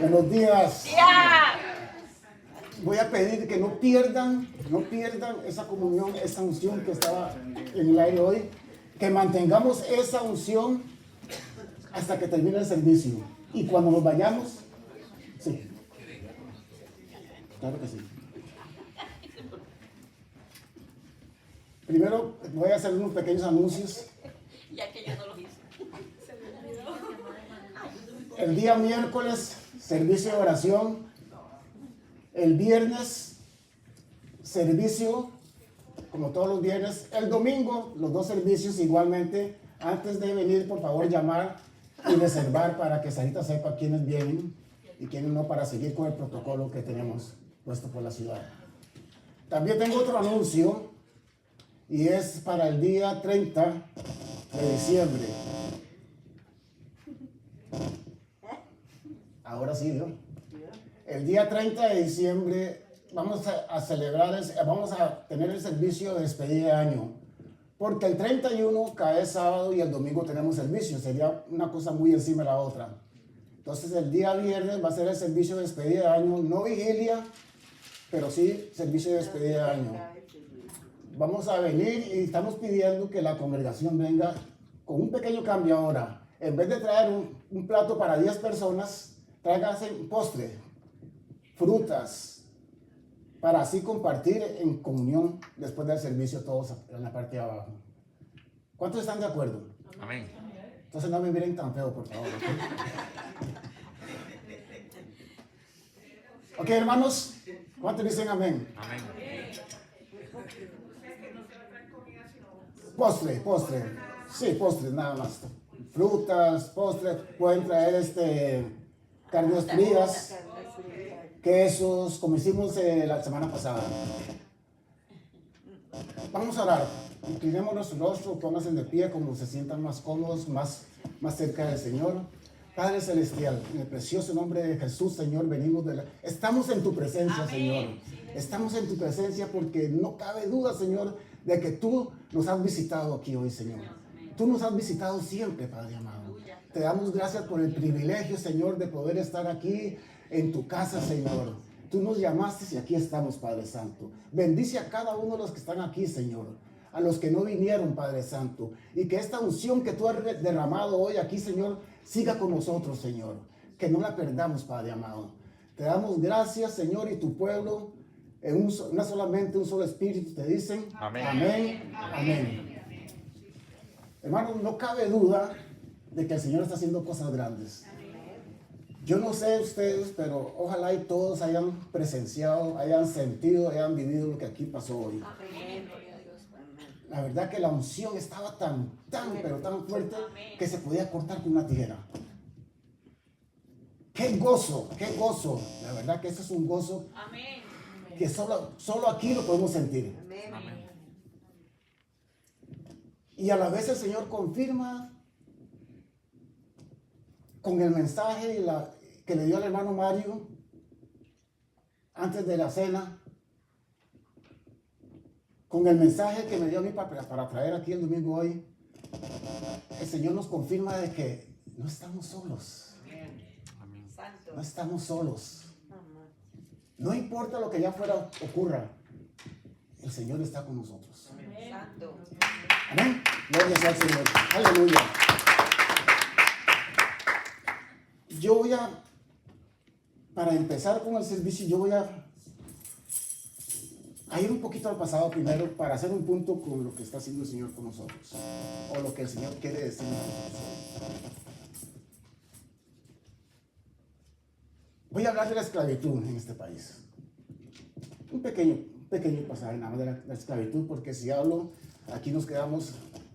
Buenos días. ¡Ya! Voy a pedir que no pierdan esa comunión, esa unción que estaba en el aire hoy. Que mantengamos esa unción hasta que termine el servicio. Y cuando nos vayamos, sí, claro que sí. Primero voy a hacer unos pequeños anuncios. Ya que yo no lo hice. El día miércoles, servicio de oración. El viernes, servicio, como todos los viernes. El domingo, los dos servicios igualmente. Antes de venir, por favor, llamar y reservar para que Sarita sepa quiénes vienen y quiénes no, para seguir con el protocolo que tenemos puesto por la ciudad. También tengo otro anuncio y es para el día 30 de diciembre. Ahora sí, ¿no? El día 30 de diciembre vamos a celebrar, vamos a tener el servicio de despedida de año. Porque el 31 cae sábado y el domingo tenemos servicio. Sería una cosa muy encima de la otra. Entonces el día viernes va a ser el servicio de despedida de año. No vigilia, pero sí servicio de despedida de año. Vamos a venir y estamos pidiendo que la congregación venga con un pequeño cambio ahora. En vez de traer un plato para 10 personas, tráiganse un postre, frutas, para así compartir en comunión después del servicio todos en la parte de abajo. ¿Cuántos están de acuerdo? Amén. Entonces no me miren tan feo, por favor. Ok, hermanos, ¿cuántos dicen amén? Amén. Postre. Sí, postre, nada más. Frutas, postres, pueden traer carnes frías, quesos, como hicimos la semana pasada. Vamos a orar. Inclinemos nuestro rostro, pónganse de pie como se sientan más cómodos, más cerca del Señor. Padre Celestial, en el precioso nombre de Jesús, Señor, estamos en tu presencia, Señor. Estamos en tu presencia porque no cabe duda, Señor, de que tú nos has visitado aquí hoy, Señor. Tú nos has visitado siempre, Padre amado. Te damos gracias por el privilegio, Señor, de poder estar aquí en tu casa, Señor. Tú nos llamaste y aquí estamos, Padre Santo. Bendice a cada uno de los que están aquí, Señor. A los que no vinieron, Padre Santo. Y que esta unción que tú has derramado hoy aquí, Señor, siga con nosotros, Señor. Que no la perdamos, Padre amado. Te damos gracias, Señor, y tu pueblo, en no solamente un solo espíritu, te dicen Amén. Amén. Amén. Hermanos, no cabe duda de que el Señor está haciendo cosas grandes. Yo no sé ustedes, pero ojalá y todos hayan presenciado, hayan sentido, hayan vivido lo que aquí pasó hoy. La verdad que la unción estaba pero tan fuerte que se podía cortar con una tijera. ¡Qué gozo! ¡Qué gozo! La verdad que eso es un gozo que solo aquí lo podemos sentir. Amén. Y a la vez el Señor confirma con el mensaje que le dio al hermano Mario antes de la cena, con el mensaje que me dio a mí para traer aquí el domingo hoy. El Señor nos confirma de que no estamos solos. Amén. No estamos solos. No importa lo que allá afuera ocurra, el Señor está con nosotros. Amén. Gloria sea al Señor. Aleluya. Para empezar con el servicio, yo voy a ir un poquito al pasado primero para hacer un punto con lo que está haciendo el Señor con nosotros, o lo que el Señor quiere decirnos a nosotros. Voy a hablar de la esclavitud en este país. Un pequeño pasaje nada más de la esclavitud, porque si hablo, aquí nos quedamos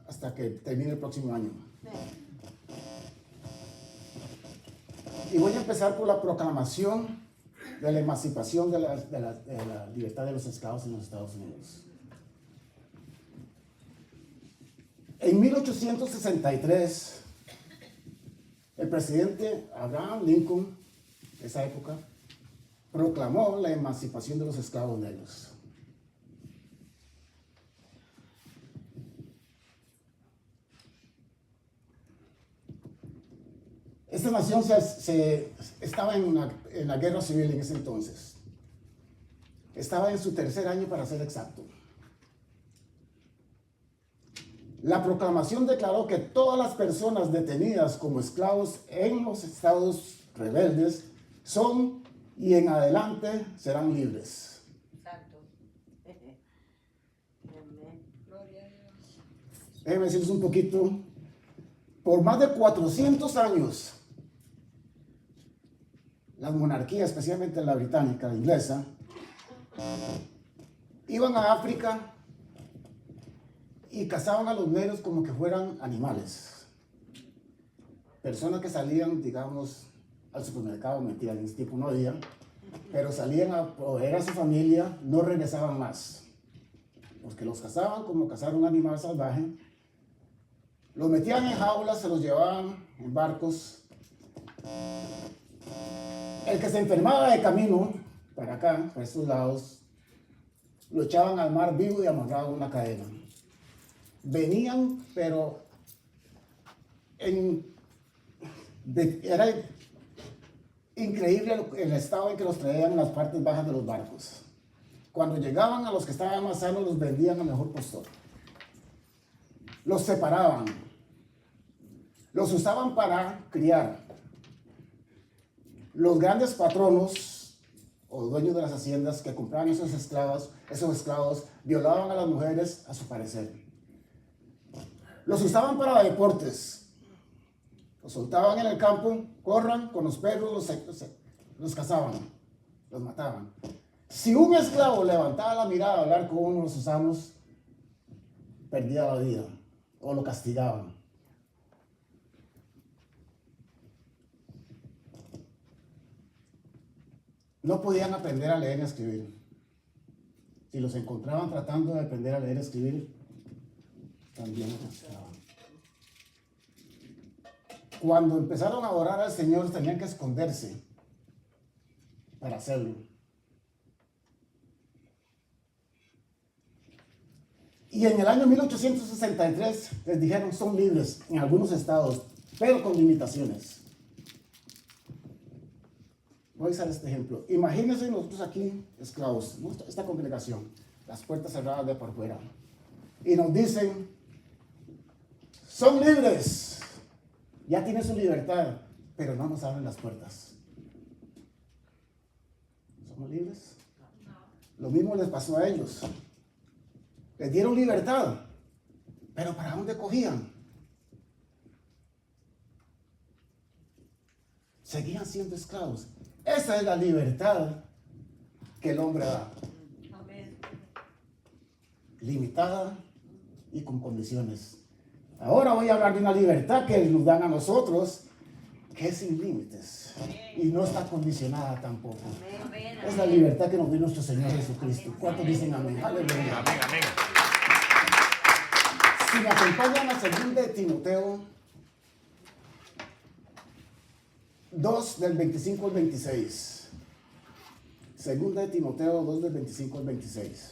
hasta que termine el próximo año. Y voy a empezar por la proclamación de la emancipación de la libertad de los esclavos en los Estados Unidos. En 1863, el presidente Abraham Lincoln, de esa época, proclamó la emancipación de los esclavos negros. Esta nación estaba en la guerra civil en ese entonces. Estaba en su tercer año, para ser exacto. La proclamación declaró que todas las personas detenidas como esclavos en los estados rebeldes son y en adelante serán libres. Exacto. Amén. Gloria a Dios. Déjenme decirles un poquito. Por más de 400 años, las monarquías, especialmente la británica, la inglesa, iban a África y cazaban a los negros como que fueran animales. Personas que salían, digamos, al supermercado, mentira, en ese tiempo no había, pero salían a proveer a su familia, no regresaban más. Porque los cazaban como cazar un animal salvaje. Los metían en jaulas, se los llevaban en barcos. El que se enfermaba de camino, para acá, para estos lados, lo echaban al mar vivo y amarrado a una cadena. Venían, pero era increíble el estado en que los traían en las partes bajas de los barcos. Cuando llegaban a los que estaban más sanos, los vendían a mejor postor. Los separaban. Los usaban para criar. Los grandes patronos o dueños de las haciendas que compraban esos esclavos violaban a las mujeres a su parecer. Los usaban para deportes. Los soltaban en el campo, corran con los perros, los cazaban, los mataban. Si un esclavo levantaba la mirada a hablar con uno de los sus amos, perdía la vida o lo castigaban. No podían aprender a leer y a escribir. Si los encontraban tratando de aprender a leer y a escribir, también los castigaban. Cuando empezaron a orar al Señor, tenían que esconderse para hacerlo. Y en el año 1863 les dijeron, son libres en algunos estados, pero con limitaciones. Voy a usar este ejemplo. Imagínense nosotros aquí, esclavos, esta congregación, las puertas cerradas de por fuera. Y nos dicen, son libres, ya tienen su libertad, pero no nos abren las puertas. ¿Somos libres? Lo mismo les pasó a ellos. Les dieron libertad, pero ¿para dónde cogían? Seguían siendo esclavos. Esa es la libertad que el hombre da. Amén. Limitada y con condiciones. Ahora voy a hablar de una libertad que nos dan a nosotros, que es sin límites y no está condicionada tampoco. Amén. Es la libertad que nos dio nuestro Señor Jesucristo. ¿Cuántos dicen amén? Aleluya. Amén, amén. Si me acompañan a 2 de Timoteo 2 del 25 al 26. 2 de Timoteo 2 del 25 al 26.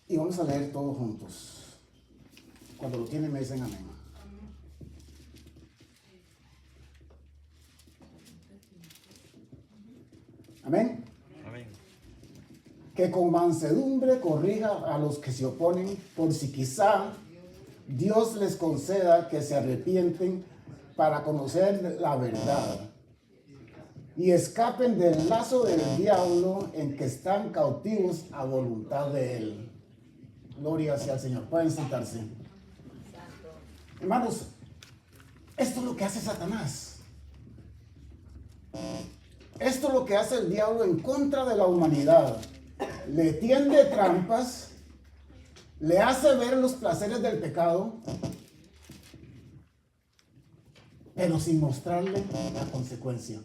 Y vamos a leer todos juntos. Cuando lo tienen me dicen amén. Amén. Amén. Que con mansedumbre corrija a los que se oponen, por si quizá Dios les conceda que se arrepienten para conocer la verdad y escapen del lazo del diablo en que están cautivos a voluntad de él. Gloria sea al Señor. Pueden sentarse. Hermanos, esto es lo que hace Satanás. Esto es lo que hace el diablo en contra de la humanidad. Le tiende trampas, le hace ver los placeres del pecado, pero sin mostrarle la consecuencia.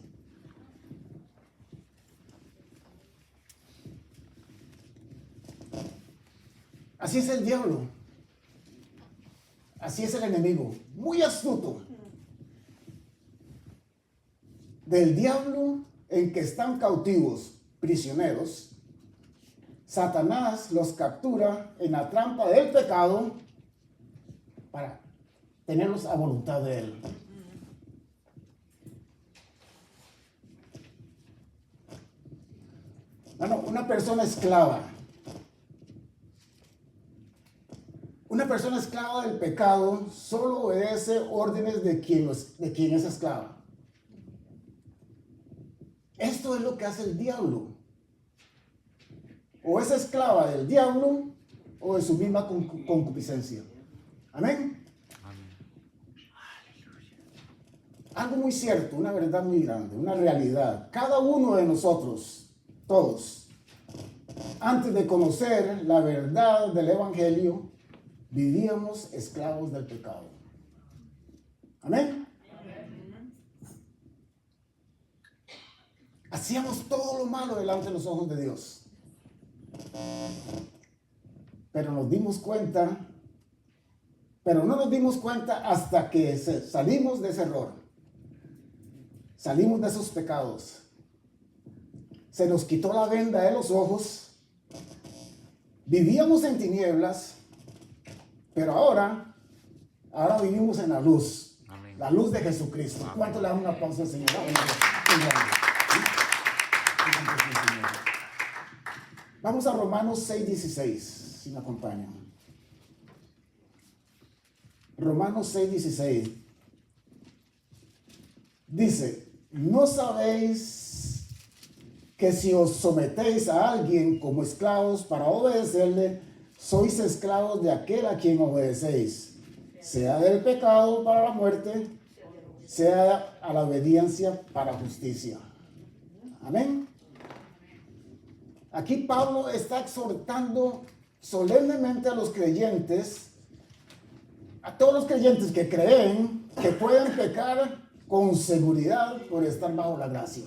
Así es el diablo. Así es el enemigo. Muy astuto. Del diablo en que están cautivos, prisioneros, Satanás los captura en la trampa del pecado para tenerlos a voluntad de él. Bueno, una persona esclava. Una persona esclava del pecado solo obedece órdenes de quien es esclava. Esto es lo que hace el diablo. O es esclava del diablo o de su misma concupiscencia. Amén. Algo muy cierto, una verdad muy grande, una realidad. Cada uno de nosotros, todos, antes de conocer la verdad del Evangelio, vivíamos esclavos del pecado. Amén. Hacíamos todo lo malo delante de los ojos de Dios. Pero no nos dimos cuenta hasta que salimos de ese error. Salimos de esos pecados. Se nos quitó la venda de los ojos. Vivíamos en tinieblas, pero ahora vivimos en la luz. Amén. La luz de Jesucristo. Amén. ¿Cuánto le damos un aplauso al Señor? Vamos a Romanos 6:16, si me acompañan. Romanos 6:16. Dice, ¿no sabéis que si os sometéis a alguien como esclavos para obedecerle, sois esclavos de aquel a quien obedecéis, sea del pecado para la muerte, sea a la obediencia para justicia? Amén. Aquí Pablo está exhortando solemnemente a los creyentes, a todos los creyentes que creen que pueden pecar con seguridad por estar bajo la gracia.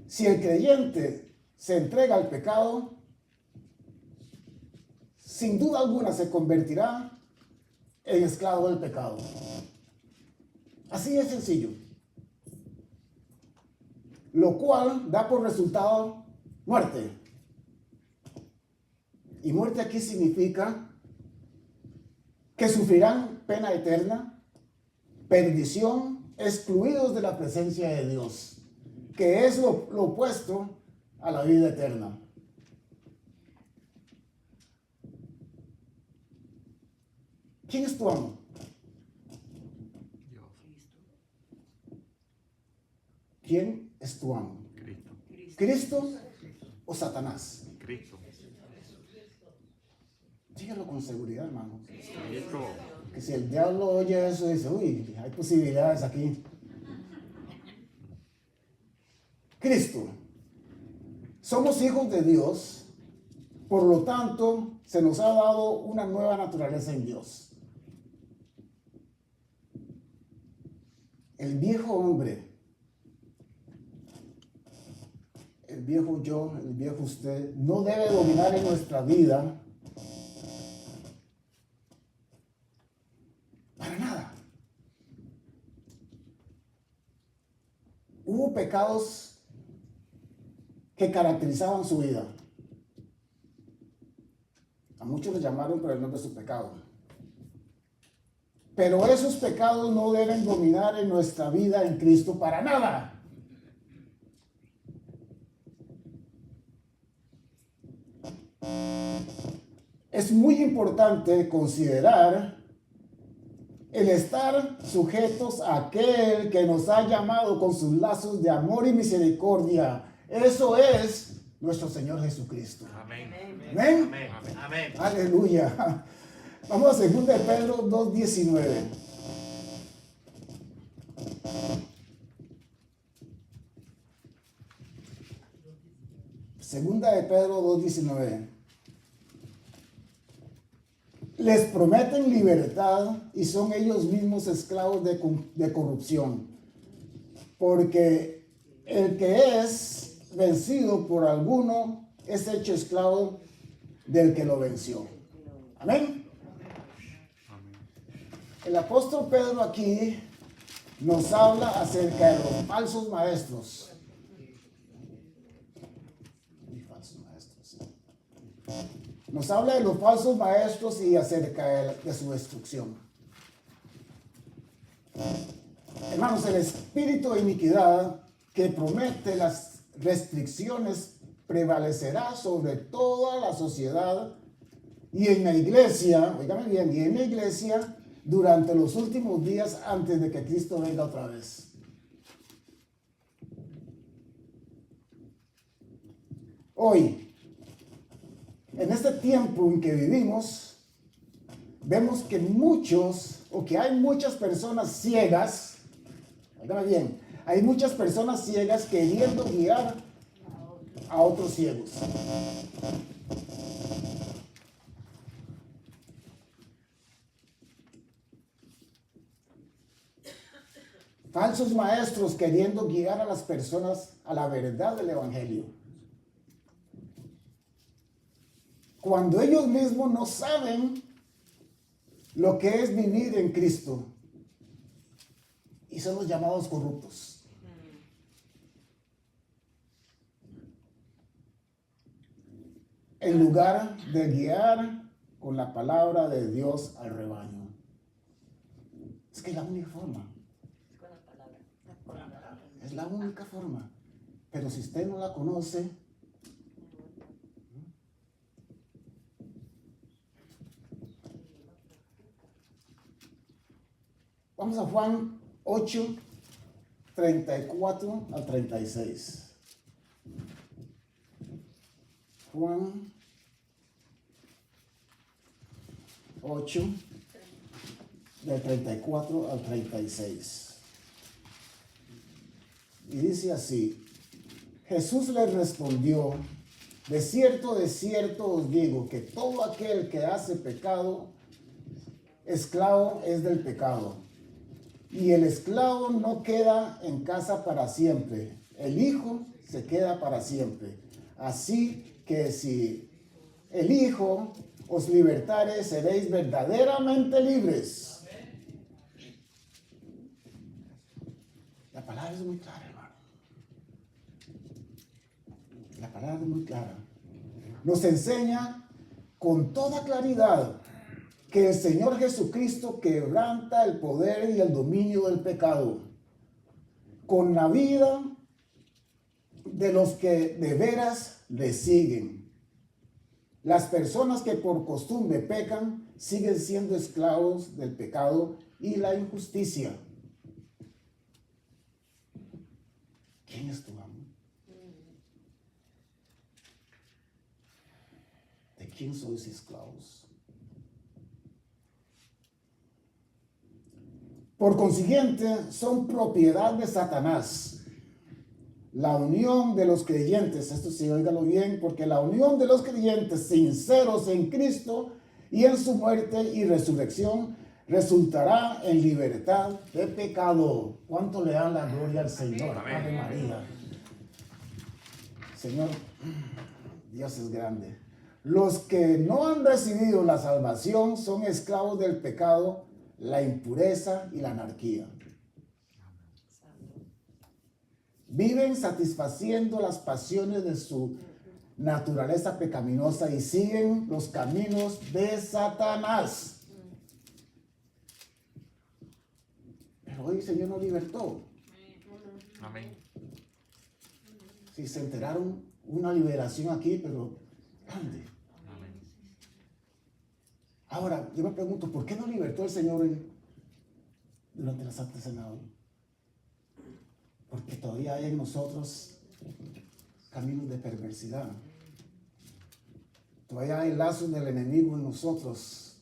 Si el creyente se entrega al pecado, sin duda alguna se convertirá en esclavo del pecado. Así es sencillo. Lo cual da por resultado muerte. Y muerte aquí significa que sufrirán pena eterna, perdición, excluidos de la presencia de Dios, que es lo opuesto a la vida eterna. ¿Quién es tu amo? Dios. ¿Quién es tu amo? Cristo. ¿Cristo o Satanás? Cristo. Dígalo con seguridad, hermano. Cristo. Que si el diablo oye eso, dice, uy, hay posibilidades aquí. Cristo. Somos hijos de Dios, por lo tanto, se nos ha dado una nueva naturaleza en Dios. El viejo hombre, el viejo yo, el viejo usted, no debe dominar en nuestra vida para nada. Hubo pecados que caracterizaban su vida. A muchos les llamaron por el nombre de su pecado. Pero esos pecados no deben dominar en nuestra vida en Cristo para nada. Es muy importante considerar el estar sujetos a aquel que nos ha llamado con sus lazos de amor y misericordia. Eso es nuestro Señor Jesucristo. Amén. Amén. Amén. Amén. Aleluya. Vamos a 2 de Pedro 2:19. Segunda de Pedro 2:19. Les prometen libertad y son ellos mismos esclavos de corrupción. Porque el que es vencido por alguno es hecho esclavo del que lo venció. Amén. El apóstol Pedro aquí nos habla acerca de los falsos maestros. Nos habla de los falsos maestros y acerca de su destrucción. Hermanos, el espíritu de iniquidad que promete las restricciones prevalecerá sobre toda la sociedad y en la iglesia, oígame bien, y en la iglesia durante los últimos días antes de que Cristo venga otra vez. Hoy, en este tiempo en que vivimos, vemos que hay muchas personas ciegas, oígame bien, hay muchas personas ciegas queriendo guiar a otros ciegos. Falsos maestros queriendo guiar a las personas a la verdad del evangelio, cuando ellos mismos no saben lo que es vivir en Cristo y son los llamados corruptos. En lugar de guiar con la palabra de Dios al rebaño. Es que es la única forma. Con la palabra. Es la única forma. Pero si usted no la conoce, vamos a Juan 8, 34 al 36. Juan 8, del 34 al 36. Y dice así: Jesús les respondió: de cierto os digo que todo aquel que hace pecado, esclavo es del pecado. Y el esclavo no queda en casa para siempre, el Hijo se queda para siempre. Así que si el Hijo os libertare, seréis verdaderamente libres. La palabra es muy clara, hermano. La palabra es muy clara. Nos enseña con toda claridad que el Señor Jesucristo quebranta el poder y el dominio del pecado con la vida de los que de veras le siguen. Las personas que por costumbre pecan siguen siendo esclavos del pecado y la injusticia. ¿Quién es tu amo? ¿De quién sois esclavos? Por consiguiente, son propiedad de Satanás. La unión de los creyentes, esto sí, óigalo bien, porque la unión de los creyentes sinceros en Cristo y en su muerte y resurrección resultará en libertad de pecado. ¿Cuánto le dan la gloria al Señor? Ave María. Señor, Dios es grande. Los que no han recibido la salvación son esclavos del pecado, la impureza y la anarquía. Viven satisfaciendo las pasiones de su naturaleza pecaminosa y siguen los caminos de Satanás. Pero hoy el Señor nos libertó. Amén. Si se enteraron, una liberación aquí, pero grande. Amén. Ahora, yo me pregunto, ¿por qué no libertó el Señor durante la Santa Cena hoy? Porque todavía hay en nosotros caminos de perversidad. Todavía hay lazos del enemigo en nosotros.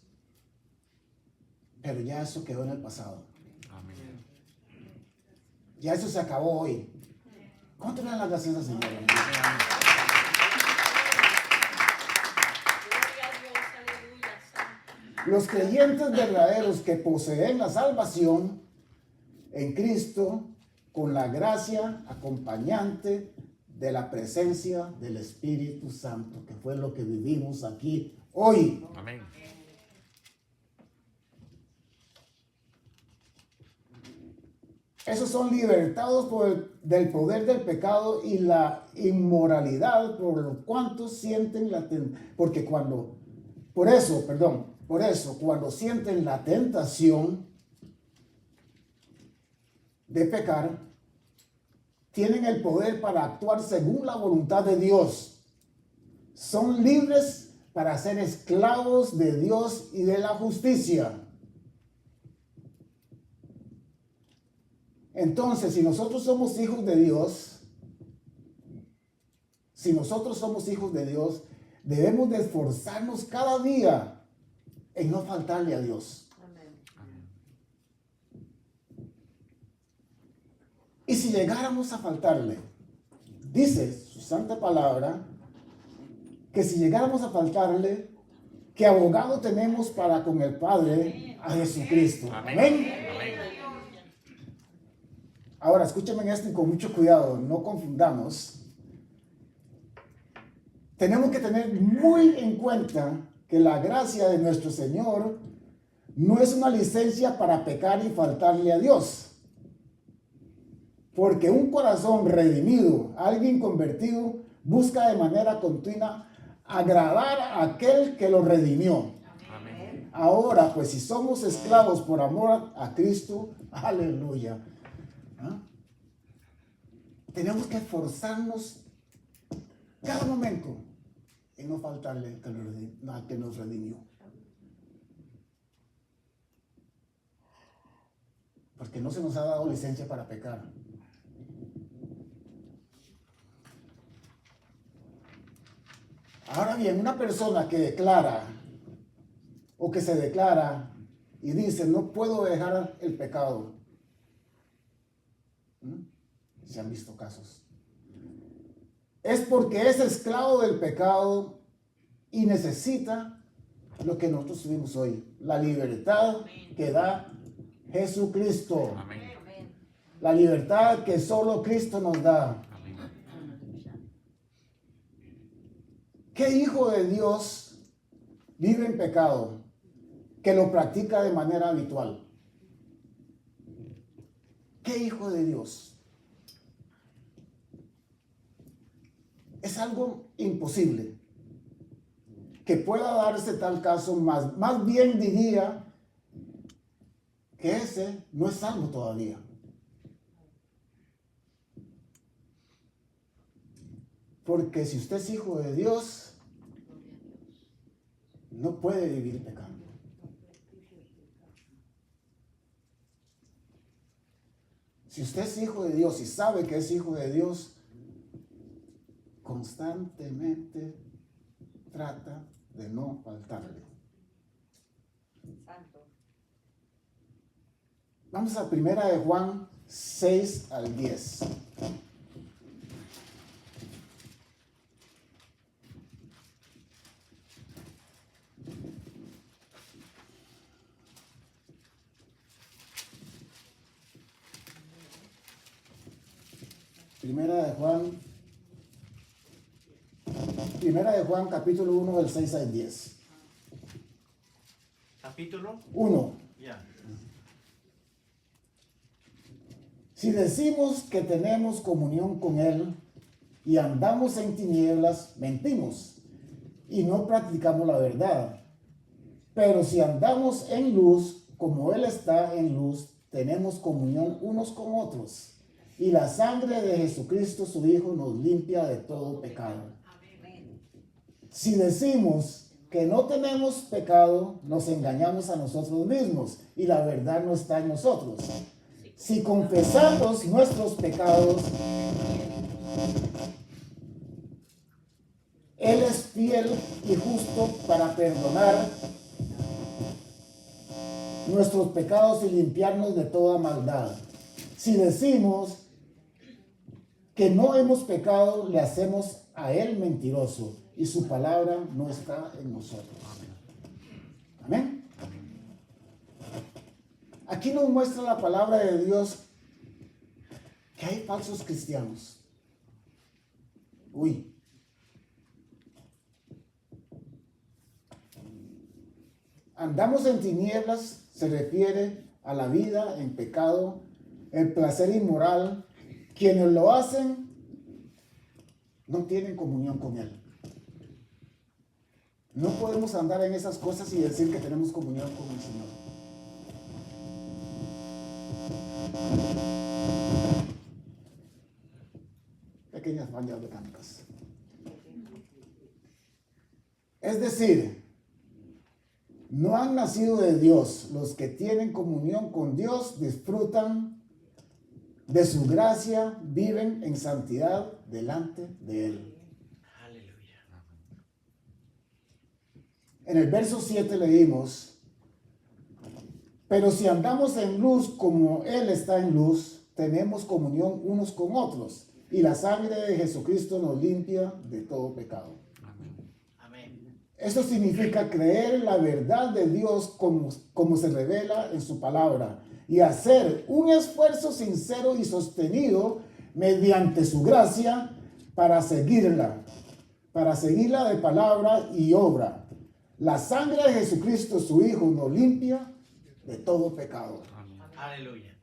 Pero ya eso quedó en el pasado. Amén. Ya eso se acabó hoy. ¿Cuánto le dan las gracias al Señor? Los creyentes verdaderos que poseen la salvación en Cristo, con la gracia acompañante de la presencia del Espíritu Santo, que fue lo que vivimos aquí hoy. Amén. Esos son libertados del poder del pecado y la inmoralidad, por lo cuanto sienten por eso, cuando sienten la tentación de pecar, tienen el poder para actuar según la voluntad de Dios. Son libres para ser esclavos de Dios y de la justicia. Entonces, si nosotros somos hijos de Dios, debemos de esforzarnos cada día en no faltarle a Dios. Y si llegáramos a faltarle, dice su santa palabra, que si llegáramos a faltarle, que abogado tenemos para con el Padre, a Jesucristo. Amén. Ahora, escúchenme en esto y con mucho cuidado, no confundamos. Tenemos que tener muy en cuenta que la gracia de nuestro Señor no es una licencia para pecar y faltarle a Dios. Porque un corazón redimido, alguien convertido, busca de manera continua agradar a aquel que lo redimió. Amén. Ahora, pues si somos esclavos por amor a Cristo, aleluya. ¿Ah? Tenemos que esforzarnos cada momento en no faltarle al que nos redimió. Porque no se nos ha dado licencia para pecar. Ahora bien, una persona que declara o que se declara y dice, no puedo dejar el pecado. Se han visto casos. Es porque es esclavo del pecado y necesita lo que nosotros tuvimos hoy, la libertad que da Jesucristo. Amén. La libertad que solo Cristo nos da. ¿Qué hijo de Dios vive en pecado que lo practica de manera habitual? ¿Qué hijo de Dios? Es algo imposible que pueda darse tal caso, más bien diría que ese no es salvo todavía. Porque si usted es hijo de Dios, no puede vivir pecando. Si usted es hijo de Dios y sabe que es hijo de Dios, constantemente trata de no faltarle. Santo. Vamos a 1 de Juan 6 al 10. Primera de Juan, capítulo 1, del 6 al 10. Capítulo 1. Ya. Si decimos que tenemos comunión con Él y andamos en tinieblas, mentimos y no practicamos la verdad. Pero si andamos en luz, como Él está en luz, tenemos comunión unos con otros. Y la sangre de Jesucristo, su Hijo, nos limpia de todo pecado. Si decimos que no tenemos pecado, nos engañamos a nosotros mismos y la verdad no está en nosotros. Si confesamos nuestros pecados, Él es fiel y justo para perdonar nuestros pecados y limpiarnos de toda maldad. Si decimos que no hemos pecado, le hacemos a Él mentiroso y su palabra no está en nosotros. Amén. Aquí nos muestra la palabra de Dios que hay falsos cristianos. Andamos en tinieblas se refiere a la vida en pecado, el placer inmoral. Quienes lo hacen no tienen comunión con Él. No podemos andar en esas cosas y decir que tenemos comunión con el Señor. pequeñas fallas mecánicas. Es decir, no han nacido de Dios. Los que tienen comunión con Dios disfrutan de su gracia, viven en santidad delante de Él. Aleluya. En el verso 7 leímos: pero si andamos en luz como Él está en luz, tenemos comunión unos con otros, y la sangre de Jesucristo nos limpia de todo pecado. Amén. Esto significa creer en la verdad de Dios como se revela en su palabra, y hacer un esfuerzo sincero y sostenido mediante su gracia para seguirla de palabra y obra. La sangre de Jesucristo, su Hijo, nos limpia de todo pecado. Amén. Aleluya.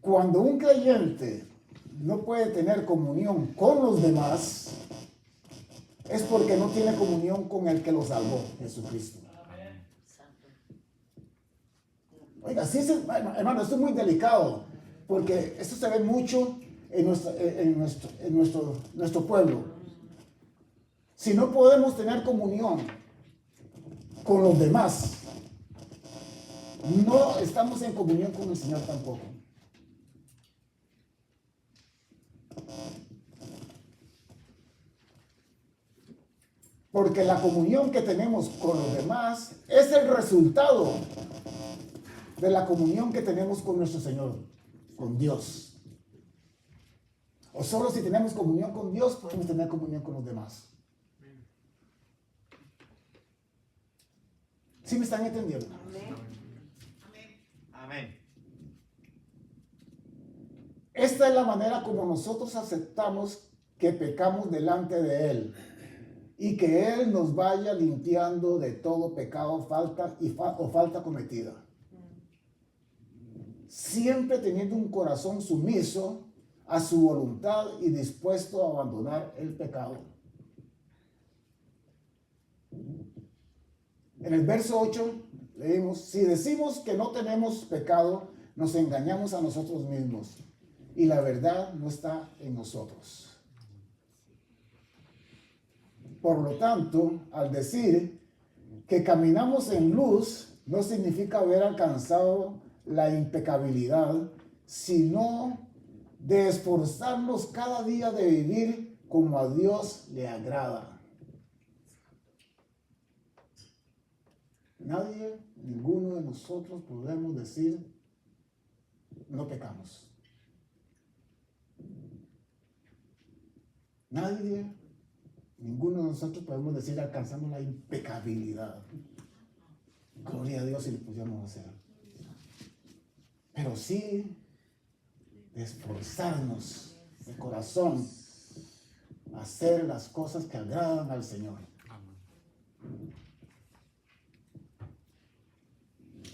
Cuando un creyente no puede tener comunión con los demás, es porque no tiene comunión con el que lo salvó, Jesucristo. Oiga, sí, hermano, esto es muy delicado, porque esto se ve mucho en nuestro pueblo. Si no podemos tener comunión con los demás, no estamos en comunión con el Señor tampoco. Porque la comunión que tenemos con los demás es el resultado de la comunión que tenemos con nuestro Señor, con Dios. O solo si tenemos comunión con Dios podemos tener comunión con los demás. ¿Sí me están entendiendo? Amén. Amén. Esta es la manera como nosotros aceptamos que pecamos delante de Él y que Él nos vaya limpiando de todo pecado, falta cometida. Siempre teniendo un corazón sumiso a su voluntad y dispuesto a abandonar el pecado. En el verso 8 leímos: si decimos que no tenemos pecado, nos engañamos a nosotros mismos y la verdad no está en nosotros. Por lo tanto, al decir que caminamos en luz, no significa haber alcanzado la impecabilidad, sino de esforzarnos cada día de vivir como a Dios le agrada. Nadie, ninguno de nosotros podemos decir no pecamos. Nadie, ninguno de nosotros podemos decir alcanzamos la impecabilidad. Gloria a Dios si lo pudiéramos hacer. Pero sí de esforzarnos de corazón a hacer las cosas que agradan al Señor.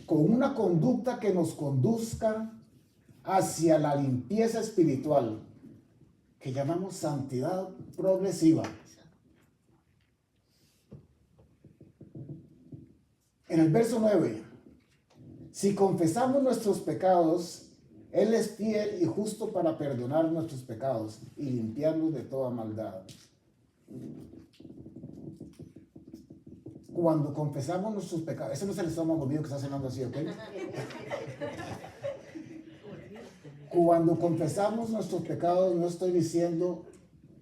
Con una conducta que nos conduzca hacia la limpieza espiritual, que llamamos santidad progresiva. En el verso 9, si confesamos nuestros pecados, Él es fiel y justo para perdonar nuestros pecados y limpiarnos de toda maldad. Cuando confesamos nuestros pecados, ese no es el estómago mío que está cenando así, ¿ok? Cuando confesamos nuestros pecados, no estoy diciendo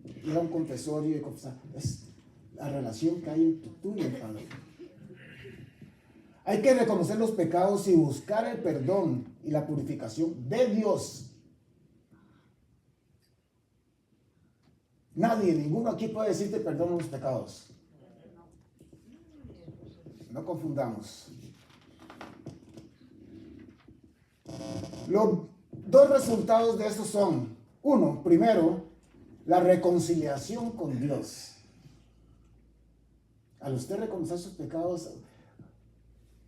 ir a un confesorio y confesar. Es la relación que hay entre tú y el Padre. Hay que reconocer los pecados y buscar el perdón y la purificación de Dios. Nadie, ninguno aquí puede decirte perdón los pecados. No confundamos. Los dos resultados de eso son: uno, primero, la reconciliación con Dios. Al usted reconocer sus pecados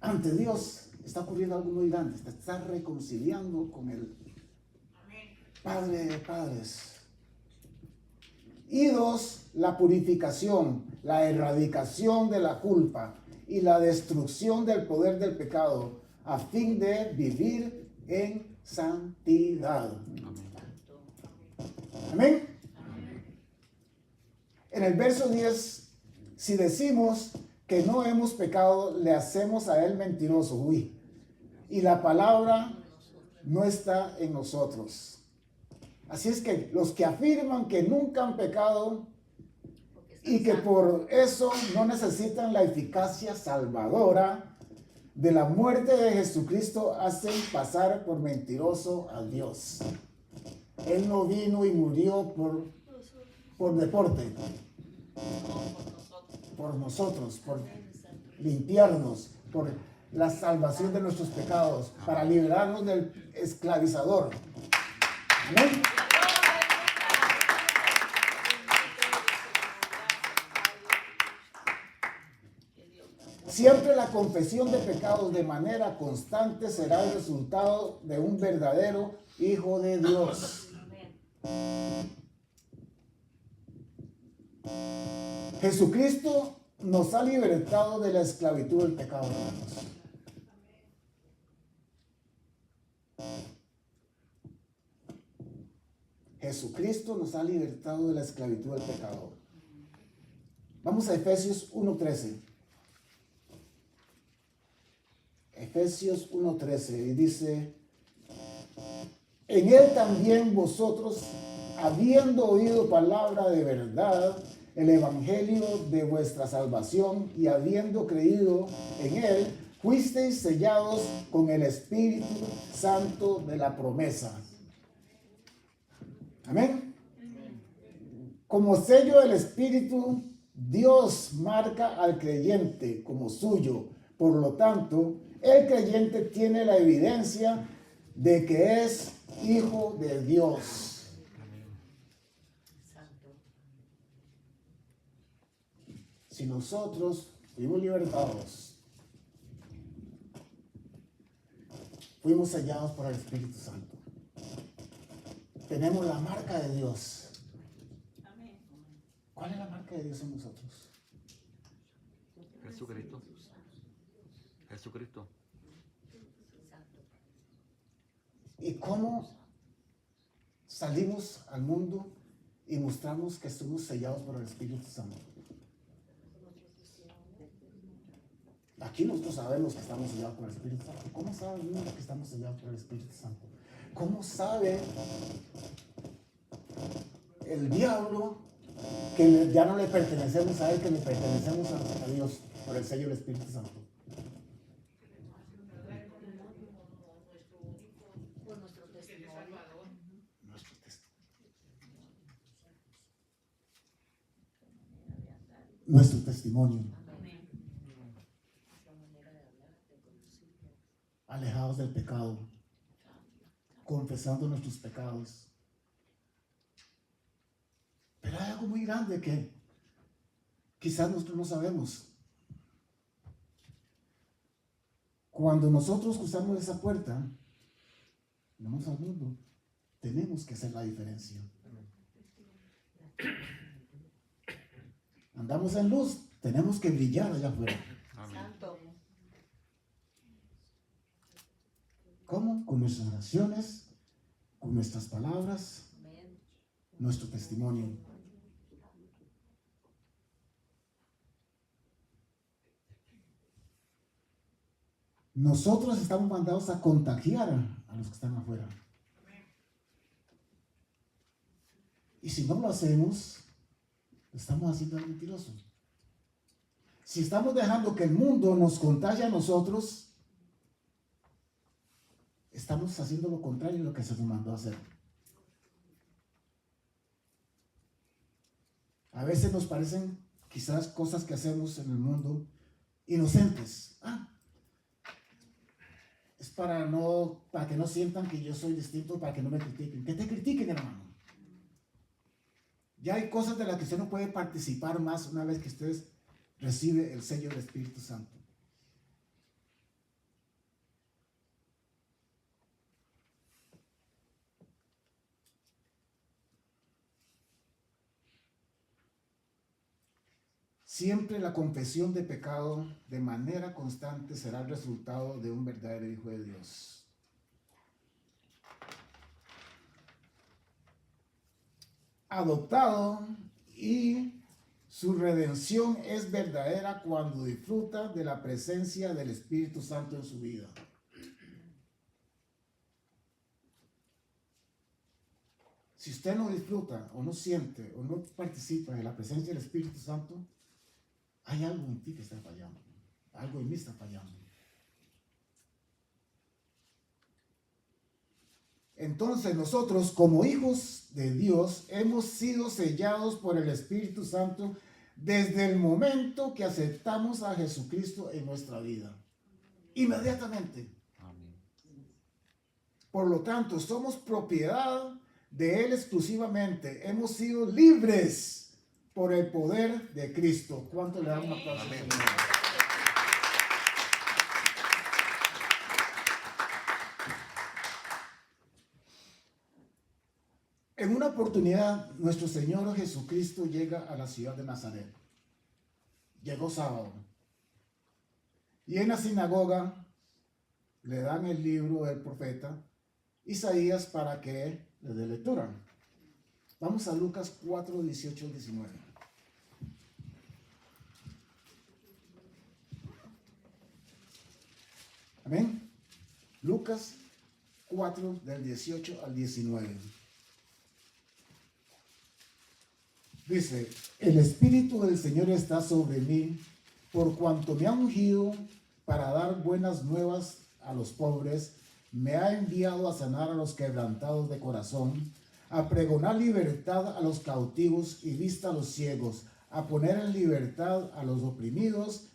ante Dios, está ocurriendo algo muy grande. Te está reconciliando con el Padre de padres. Y dos, la purificación, la erradicación de la culpa y la destrucción del poder del pecado, a fin de vivir en santidad. Amén. En el verso 10, si decimos que no hemos pecado, le hacemos a él mentiroso. Uy. Y la palabra no está en nosotros. Así es que los que afirman que nunca han pecado y que por eso no necesitan la eficacia salvadora de la muerte de Jesucristo, hacen pasar por mentiroso a Dios. Él no vino y murió por deporte, por nosotros, por limpiarnos, por la salvación de nuestros pecados, para liberarnos del esclavizador. Amén. Siempre la confesión de pecados de manera constante será el resultado de un verdadero hijo de Dios. Jesucristo nos ha libertado de la esclavitud del pecado, hermanos. Jesucristo nos ha libertado de la esclavitud del pecado. Vamos a Efesios 1:13. Efesios 1:13, y dice: en él también vosotros, habiendo oído palabra de verdad, el evangelio de vuestra salvación, y habiendo creído en él, fuisteis sellados con el Espíritu Santo de la promesa. Amén. Como sello del Espíritu, Dios marca al creyente como suyo. Por lo tanto, el creyente tiene la evidencia de que es hijo de Dios. Si nosotros fuimos libertados, fuimos sellados por el Espíritu Santo, tenemos la marca de Dios. ¿Cuál es la marca de Dios en nosotros? Jesucristo. Jesucristo. ¿Y cómo salimos al mundo y mostramos que somos sellados por el Espíritu Santo? Aquí nosotros sabemos que estamos sellados por el Espíritu Santo. ¿Cómo sabe el mundo que estamos sellados por el Espíritu Santo? ¿Cómo sabe el diablo que ya no le pertenecemos a él, que le pertenecemos a Dios por el sello del Espíritu Santo? Nuestro testimonio. Alejados del pecado, confesando nuestros pecados. Pero hay algo muy grande que quizás nosotros no sabemos. Cuando nosotros cruzamos esa puerta, vamos al mundo, tenemos que hacer la diferencia. Andamos en luz, tenemos que brillar allá afuera. Amén. ¿Cómo? Con nuestras oraciones, con nuestras palabras, nuestro testimonio. Nosotros estamos mandados a contagiar a los que están afuera. Y si no lo hacemos, estamos haciendo algo mentiroso. Si estamos dejando que el mundo nos contagie a nosotros, estamos haciendo lo contrario de lo que se nos mandó a hacer. A veces nos parecen quizás cosas que hacemos en el mundo inocentes. Es para que no sientan que yo soy distinto, para que no me critiquen. Que te critiquen, hermano. Ya hay cosas de las que usted no puede participar más una vez que usted recibe el sello del Espíritu Santo. Siempre la confesión de pecado de manera constante será el resultado de un verdadero hijo de Dios. adoptado y su redención es verdadera cuando disfruta de la presencia del Espíritu Santo en su vida. Si usted no disfruta o no siente o no participa de la presencia del Espíritu Santo, hay algo en ti que está fallando. Algo en mí está fallando. Entonces nosotros como hijos de Dios hemos sido sellados por el Espíritu Santo desde el momento que aceptamos a Jesucristo en nuestra vida. Inmediatamente. Amén. Por lo tanto, somos propiedad de Él exclusivamente. Hemos sido libres por el poder de Cristo. ¿Cuánto le damos un aplauso al Señor? En una oportunidad, nuestro Señor Jesucristo llega a la ciudad de Nazaret. Llegó sábado. Y en la sinagoga le dan el libro del profeta Isaías para que le dé lectura. Vamos a Lucas 4, 18 al 19. Amén. Lucas 4, del 18 al 19. Dice, el Espíritu del Señor está sobre mí, por cuanto me ha ungido para dar buenas nuevas a los pobres, me ha enviado a sanar a los quebrantados de corazón, a pregonar libertad a los cautivos y vista a los ciegos, a poner en libertad a los oprimidos,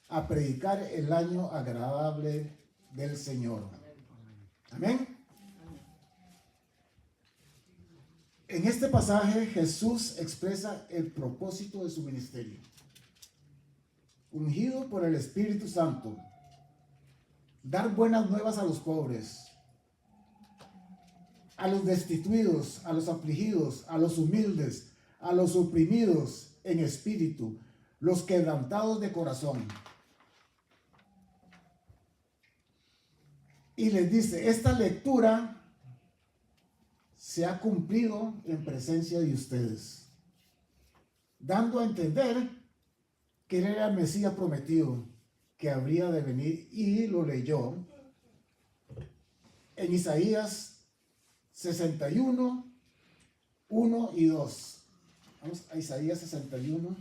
a predicar el año agradable del Señor. Amén. En este pasaje Jesús expresa el propósito de su ministerio. Ungido por el Espíritu Santo, dar buenas nuevas a los pobres, a los destituidos, a los afligidos, a los humildes, a los oprimidos en espíritu, los quebrantados de corazón. Y les dice, esta lectura se ha cumplido en presencia de ustedes, dando a entender que él era el Mesías prometido, que habría de venir, y lo leyó en Isaías 61, 1 y 2. Vamos a Isaías 61.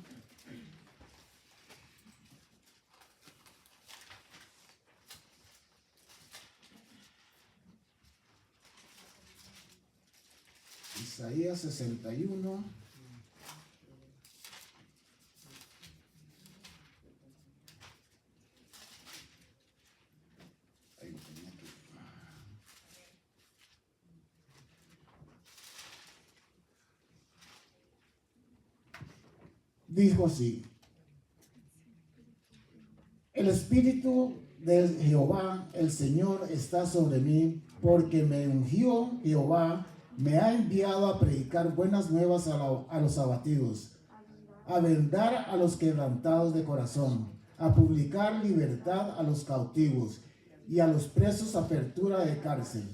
Isaías 61. Ahí lo tenía aquí. Dijo así: el Espíritu de Jehová, el Señor, está sobre mí, porque me ungió Jehová, me ha enviado a predicar buenas nuevas a los abatidos, a vendar a los quebrantados de corazón, a publicar libertad a los cautivos y a los presos apertura de cárcel,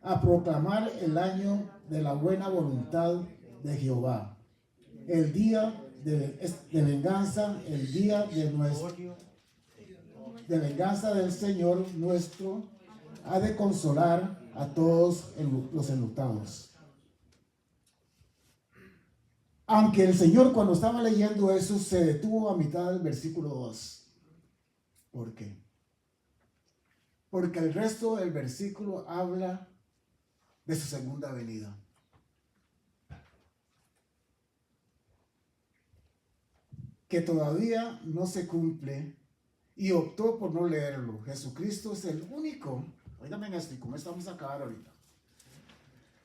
a proclamar el año de la buena voluntad de Jehová, el día de venganza, el día de venganza del Señor nuestro, ha de consolar a todos los enlutados. Aunque el Señor, cuando estaba leyendo eso, se detuvo a mitad del versículo 2. ¿Por qué? Porque el resto del versículo habla de su segunda venida. Que todavía no se cumple y optó por no leerlo. Jesucristo es el único. Óigame esto, y con esto vamos a acabar ahorita.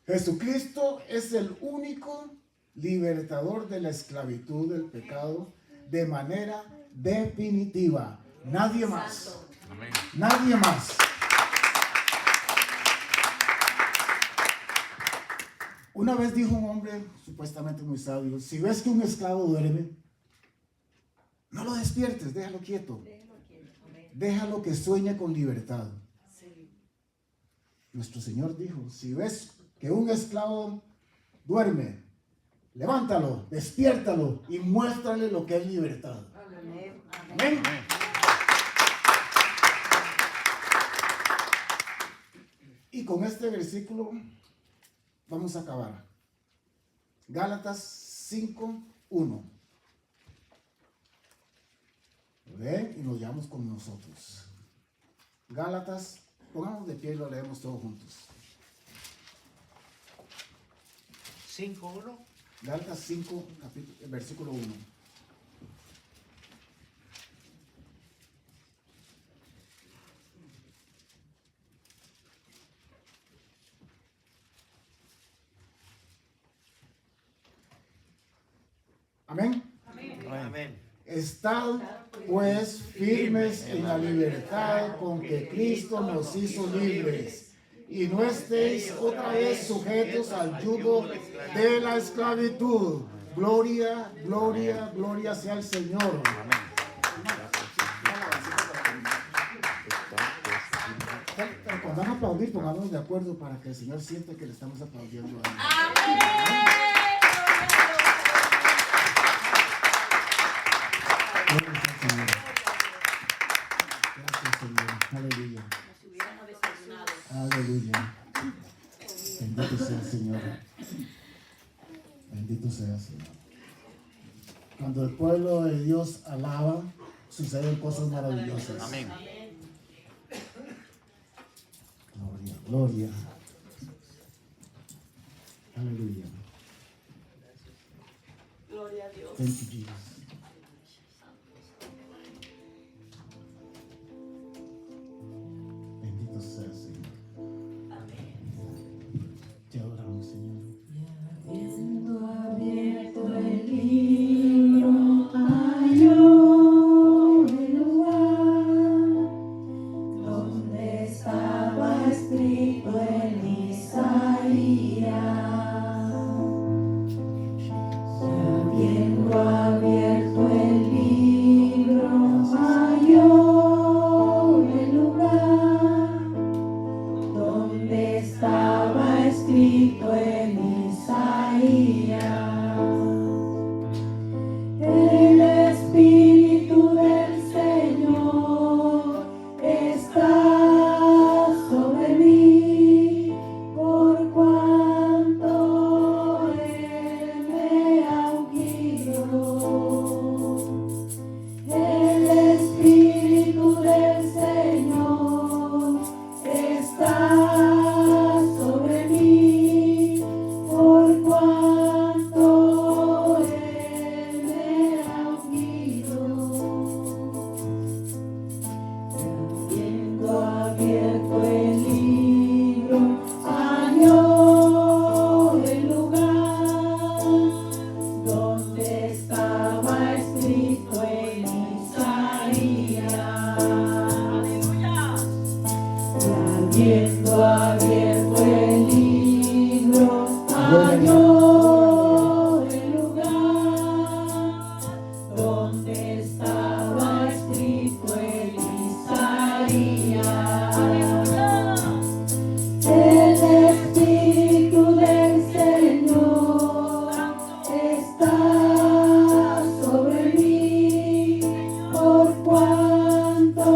Jesucristo es el único libertador de la esclavitud del pecado de manera definitiva. Nadie más. Amén. Nadie más. Una vez dijo un hombre supuestamente muy sabio: si ves que un esclavo duerme, no lo despiertes, déjalo quieto. Déjalo que sueñe con libertad. Nuestro Señor dijo: si ves que un esclavo duerme, Levántalo, despiértalo y muéstrale lo que es libertad. Amén. Amén. Y con este versículo vamos a acabar. Gálatas 5:1. ¿Ven? Y nos llevamos con nosotros. Gálatas, pongamos de pie y lo leemos todos juntos. 5:1. Gálatas 5, versículo 1. Amén. Amén. Estad pues firmes en la libertad con que Cristo nos hizo libres, y no estéis otra vez sujetos al yugo de la esclavitud. Gloria, gloria, gloria sea al Señor. Cuando van a aplaudir, pongámonos de acuerdo para que el Señor sienta que le estamos aplaudiendo a Él. Gracias, Señor. Aleluya. Aleluya. Bendito sea el Señor. Bendito sea el Señor. Cuando el pueblo de Dios alaba, suceden cosas maravillosas. Amén. Gloria, gloria. Aleluya. Gloria a Dios. Thank you, Jesus. Bendito sea el Señor. Te adoramos, Señor. Habiendo abierto el libro, halló el lugar donde estaba escrito en Isaías. Habiendo abierto el libro, halló el lugar donde estaba escrito en Isaías. El Espíritu del Señor está sobre mí, por cuanto Él me ha ungido. El Espíritu del Señor está sobre mí, por cuanto Él me ha ungido. Habiendo abierto el libro, halló el lugar donde estaba escrito en Isaías. Habiendo abierto el libro, halló el lugar donde estaba escrito en Isaías. El Espíritu del Señor está sobre mí, por cuanto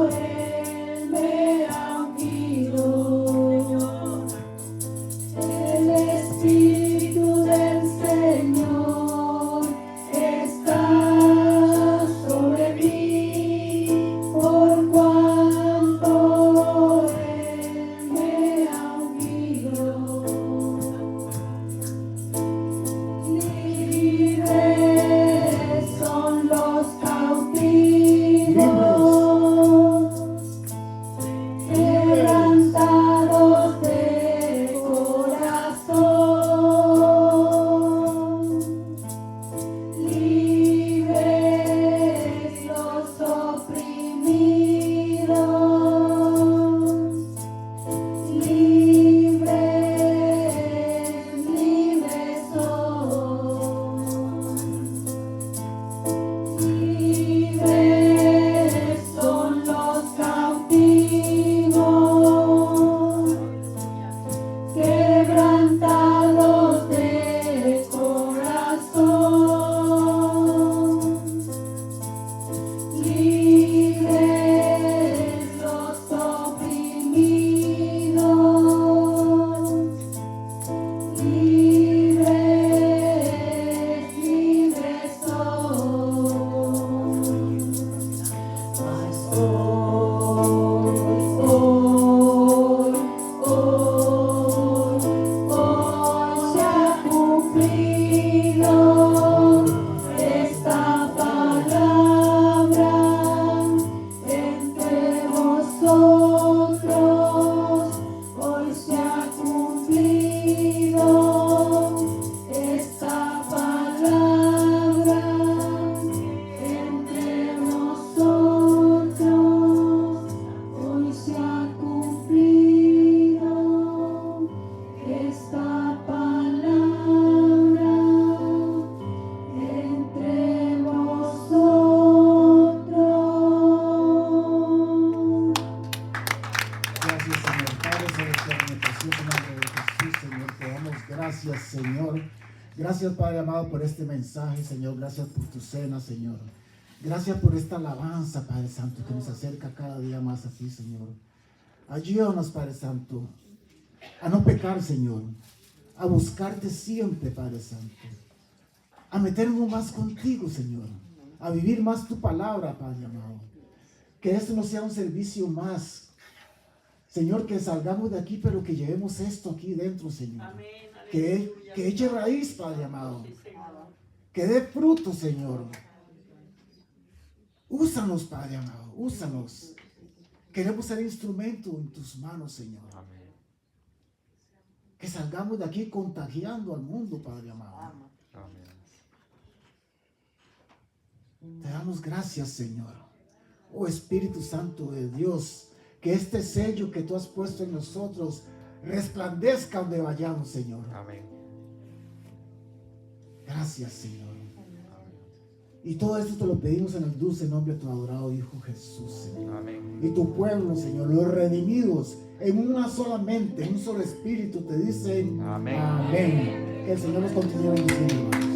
Él me ha ungido. El Espíritu del Señor está sobre mí, por cuanto gracias, Señor. Gracias, Padre amado, por este mensaje, Señor. Gracias por tu cena, Señor. Gracias por esta alabanza, Padre Santo, que nos acerca cada día más a ti, Señor. Ayúdanos, Padre Santo, a no pecar, Señor. A buscarte siempre, Padre Santo. A meternos más contigo, Señor. A vivir más tu palabra, Padre amado. Que esto no sea un servicio más. Señor, que salgamos de aquí, pero que llevemos esto aquí dentro, Señor. Amén. Que eche raíz, Padre amado. Que dé fruto, Señor. Úsanos, Padre amado. Úsanos. Queremos ser instrumento en tus manos, Señor. Amén. Que salgamos de aquí contagiando al mundo, Padre amado. Amén. Te damos gracias, Señor. Oh Espíritu Santo de Dios, que este sello que tú has puesto en nosotros resplandezca donde vayamos, Señor. Amén. Gracias, Señor. Y todo esto te lo pedimos en el dulce nombre de tu adorado Hijo Jesús, Señor. Amén. Y tu pueblo, Señor, los redimidos en una sola mente, en un solo espíritu, te dicen Amén. amén. Que el Señor nos continúe bendiciendo.